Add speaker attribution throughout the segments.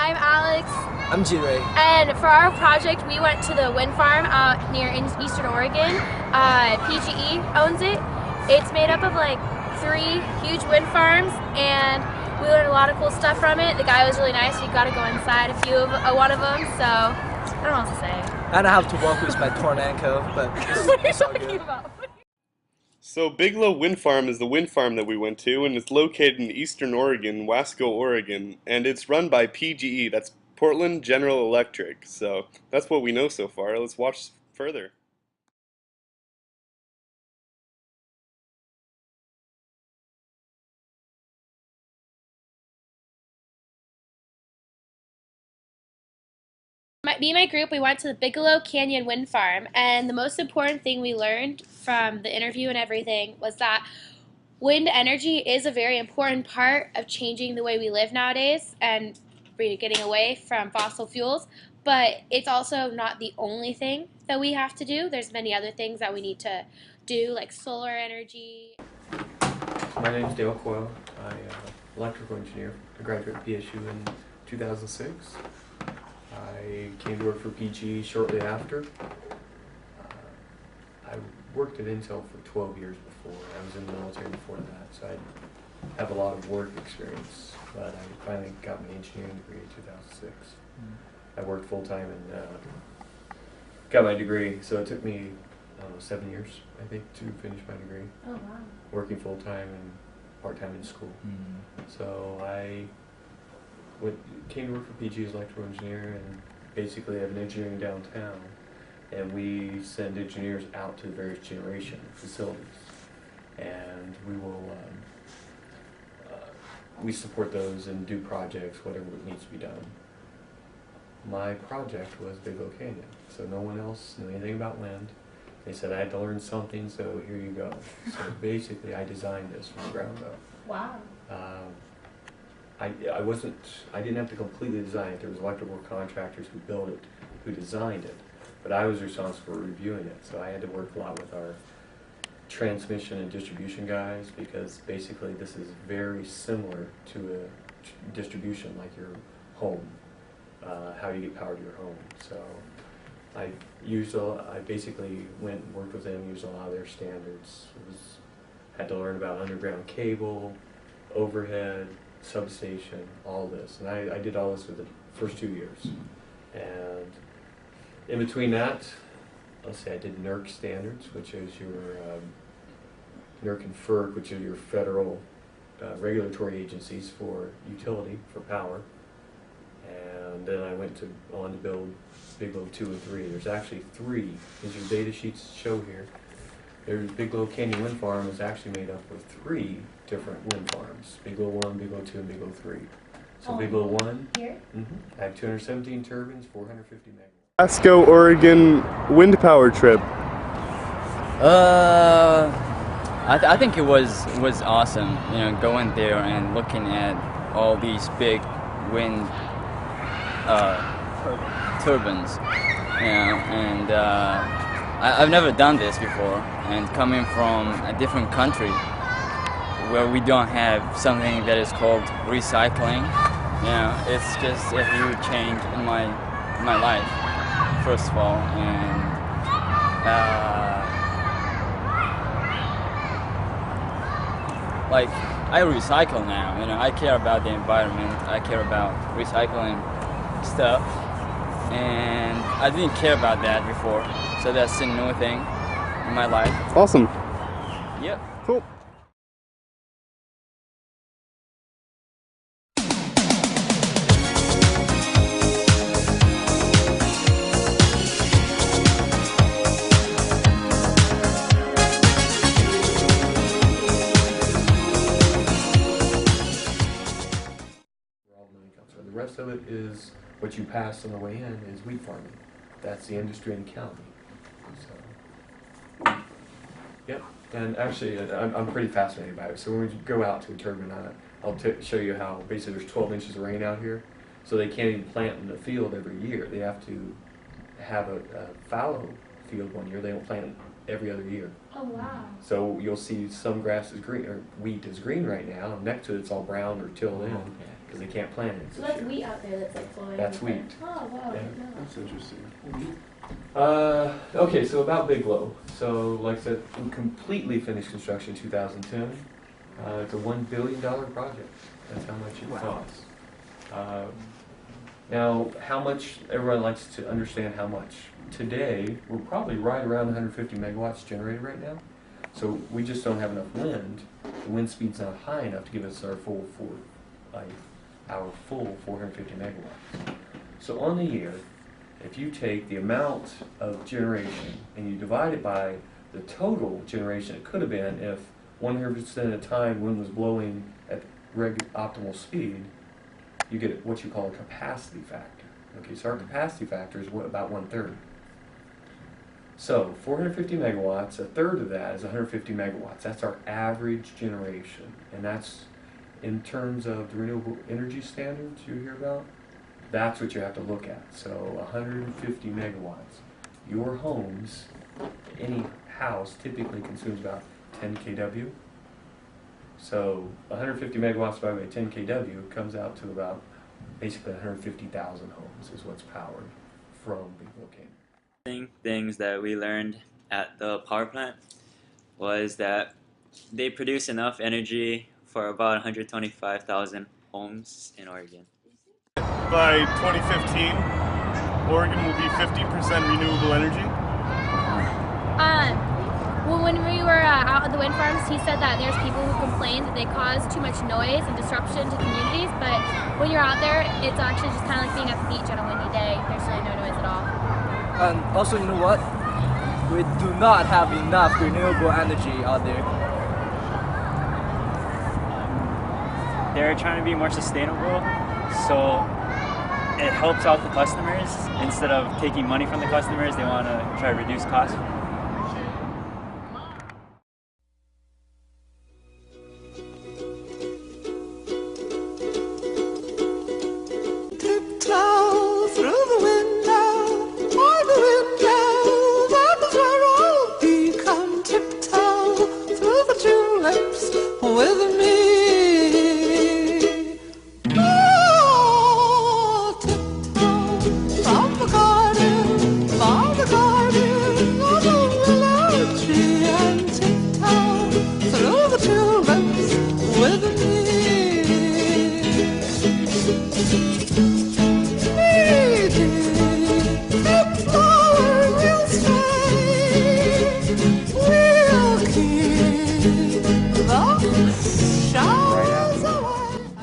Speaker 1: I'm Alex.
Speaker 2: I'm G-Ray.
Speaker 1: And for our project, we went to the wind farm out near in Eastern Oregon. PGE owns it. It's made up of like 3 huge wind farms, and we learned a lot of cool stuff from it. The guy was really nice. We got to go inside one of them, so I don't know what to say.
Speaker 2: And I have to walk with my torn ankle, but it's all good.
Speaker 3: So Biglow Wind Farm is the wind farm that we went to, and it's located in Eastern Oregon, Wasco, Oregon, and it's run by PGE, that's Portland General Electric. So that's what we know so far. Let's watch further.
Speaker 1: Me and my group, we went to the Biglow Canyon Wind Farm, and the most important thing we learned from the interview and everything was that wind energy is a very important part of changing the way we live nowadays and getting away from fossil fuels, but it's also not the only thing that we have to do. There's many other things that we need to do, like solar energy.
Speaker 4: My name is Dale Coyle. I'm an electrical engineer. I graduated PSU in 2006. I came to work for PGE shortly after. I worked at Intel for 12 years before. I was in the military before that, so I have a lot of work experience. But I finally got my engineering degree in 2006. I worked full-time and got my degree, so it took me 7 years, I think, to finish my degree.
Speaker 1: Oh, wow.
Speaker 4: Working full-time and part-time in school. So I came to work for PG as electrical engineer, and basically I have an engineering downtown, and we send engineers out to the various generation facilities, and we will we support those and do projects, whatever needs to be done. My project was Biglow Canyon, so no one else knew anything about wind. They said I had to learn something, so here you go. So basically I designed this from the ground up.
Speaker 1: Wow.
Speaker 4: I didn't have to completely design it. There was electrical contractors who built it, who designed it, but I was responsible for reviewing it. So I had to work a lot with our transmission and distribution guys, because basically this is very similar to a distribution like your home, how you get power to your home. So I basically went and worked with them, used a lot of their standards. Had to learn about underground cable, overhead, substation, all this, and I did all this for the first 2 years. And in between that, let's say I did NERC standards, which is your NERC and FERC, which are your federal regulatory agencies for utility, for power. And then I went on to build Biglow 2 and 3. There's actually 3, as your data sheets show here. There's Biglow Canyon Wind Farm is actually made up of 3 different wind farms: Biglow 1, Biglow 2, and Biglow 3. So Biglow 1,
Speaker 1: here?
Speaker 4: I have 217 turbines, 450 megawatts.
Speaker 3: Wasco, Oregon wind power trip.
Speaker 5: I think it was awesome, you know, going there and looking at all these big wind turbines, you know, and I've never done this before, and coming from a different country where we don't have something that is called recycling, you know, it's just a huge change in my life, first of all, and like, I recycle now, you know, I care about the environment, I care about recycling stuff, and I didn't care about that before, so that's a new thing in my life.
Speaker 3: Awesome.
Speaker 5: Yep.
Speaker 3: Cool.
Speaker 4: The rest of it is what you pass on the way in is wheat farming. That's the industry in the county. So, yep. And actually, I'm pretty fascinated by it. So when we go out to a turbine, I'll show you how basically there's 12 inches of rain out here. So they can't even plant in the field every year. They have to have a fallow field one year. They don't plant every other year.
Speaker 1: Oh, wow.
Speaker 4: So you'll see some grass is green, or wheat is green right now, and next to it it's all brown or tilled in. because they can't plant it.
Speaker 1: So that's wheat out there that's like flowing.
Speaker 4: That's wheat.
Speaker 1: Oh, wow.
Speaker 4: Yeah.
Speaker 1: No.
Speaker 3: That's interesting.
Speaker 4: Okay, so about Biglow. So, like I said, we completely finished construction in 2010. It's a $1 billion project. That's how much it costs. Now, how much, everyone likes to understand how much. Today, we're probably right around 150 megawatts generated right now. So we just don't have enough wind. The wind speed's not high enough to give us our full 450 megawatts. So on the year, if you take the amount of generation and you divide it by the total generation it could have been if 100% of the time wind was blowing at optimal speed, you get what you call a capacity factor. Okay, so our capacity factor is about 1/3. So 450 megawatts, a third of that is 150 megawatts. That's our average generation, and that's in terms of the renewable energy standards you hear about. That's what you have to look at. So 150 megawatts. Your homes, any house typically consumes about 10 kW. So 150 megawatts divided by 10 kW comes out to about basically 150,000 homes is what's powered from Biglow Canyon.
Speaker 5: Things that we learned at the power plant was that they produce enough energy for about 125,000 homes in Oregon.
Speaker 3: By 2015, Oregon will be 50% renewable energy.
Speaker 1: Well, when we were out at the wind farms, he said that there's people who complain that they cause too much noise and disruption to communities, but when you're out there, it's actually just kind of like being at the beach on a windy day. There's really no noise at all.
Speaker 2: And also, you know what? We do not have enough renewable energy out there.
Speaker 6: They're trying to be more sustainable, so it helps out the customers. Instead of taking money from the customers, they want to try to reduce costs.
Speaker 7: Tiptoe through the window, by the window, that is where I'll be. Come tiptoe through the tulips with me. Oh, tiptoe from the garden, by the garden, of the willow tree, and tiptoe through the tulips with me.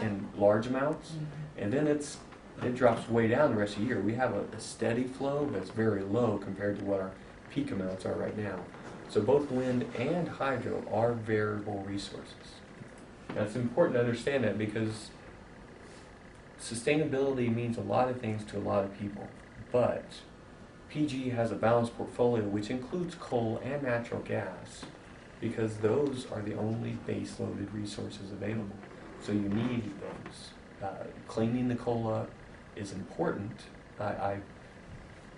Speaker 4: In large amounts, and then it drops way down the rest of the year. We have a steady flow, but it's very low compared to what our peak amounts are right now. So both wind and hydro are variable resources. Now it's important to understand that because sustainability means a lot of things to a lot of people, but PG has a balanced portfolio which includes coal and natural gas because those are the only base-loaded resources available. So you need those. Cleaning the coal up is important.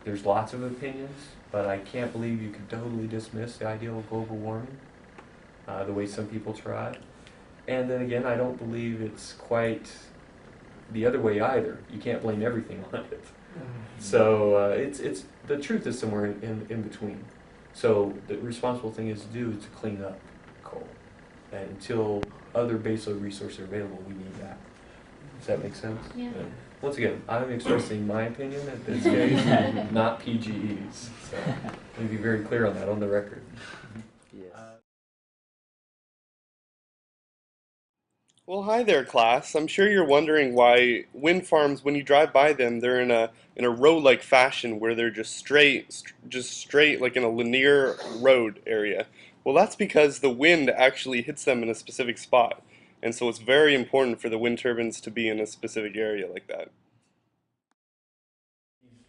Speaker 4: There's lots of opinions, but I can't believe you can totally dismiss the idea of global warming the way some people try. And then again, I don't believe it's quite the other way either. You can't blame everything on it. So it's the truth is somewhere in between. So the responsible thing is to do is to clean up coal. And until other baseload resources are available, we need that. Does that make sense?
Speaker 1: Yeah.
Speaker 4: Once again, I'm expressing my opinion at this case, not PGE's. So let me be very clear on that on the record.
Speaker 3: Well, hi there, class. I'm sure you're wondering why wind farms, when you drive by them, they're in a row-like fashion where they're just straight, like in a linear road area. Well, that's because the wind actually hits them in a specific spot, and so it's very important for the wind turbines to be in a specific area like that.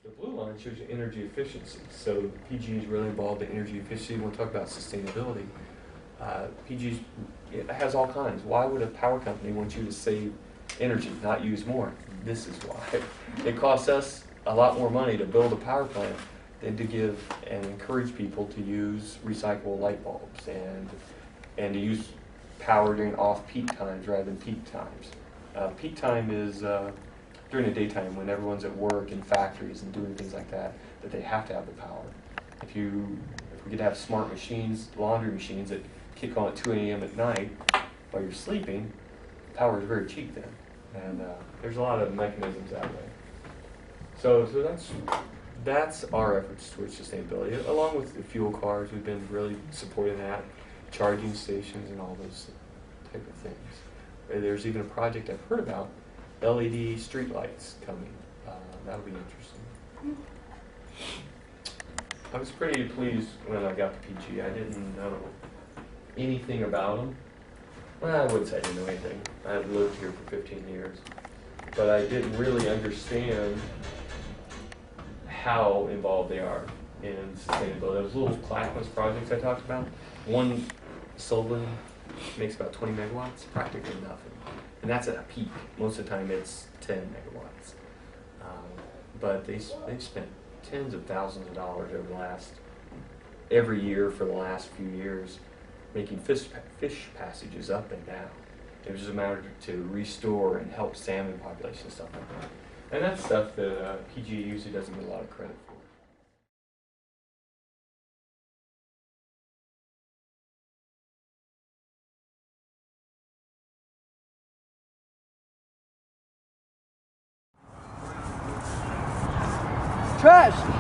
Speaker 4: The blue line shows you energy efficiency. So PG is really involved in energy efficiency. When we talk about sustainability, PG has all kinds. Why would a power company want you to save energy, not use more? This is why. It costs us a lot more money to build a power plant than to give and encourage people to use recyclable light bulbs and to use power during off-peak times rather than peak times. Peak time is during the daytime when everyone's at work in factories and doing things like that, that they have to have the power. If we could have smart machines, laundry machines that kick on at 2 a.m. at night while you're sleeping, power is very cheap then. And there's a lot of mechanisms that way. So that's our efforts towards sustainability, along with the fuel cars. We've been really supporting that, charging stations and all those type of things. There's even a project I've heard about, LED streetlights coming. That'll be interesting. I was pretty pleased when I got to PG. I didn't know anything about them. Well, I wouldn't say I didn't know anything. I've lived here for 15 years. But I didn't really understand how involved they are in sustainability. Those little Clackamas projects I talked about, one Sullivan makes about 20 megawatts, practically nothing. And that's at a peak. Most of the time it's 10 megawatts. But they've spent tens of thousands of dollars every year for the last few years making fish passages up and down. It was just a matter to restore and help salmon population, stuff like that. And that's stuff that PG usually doesn't get a lot of credit for.
Speaker 2: Trash!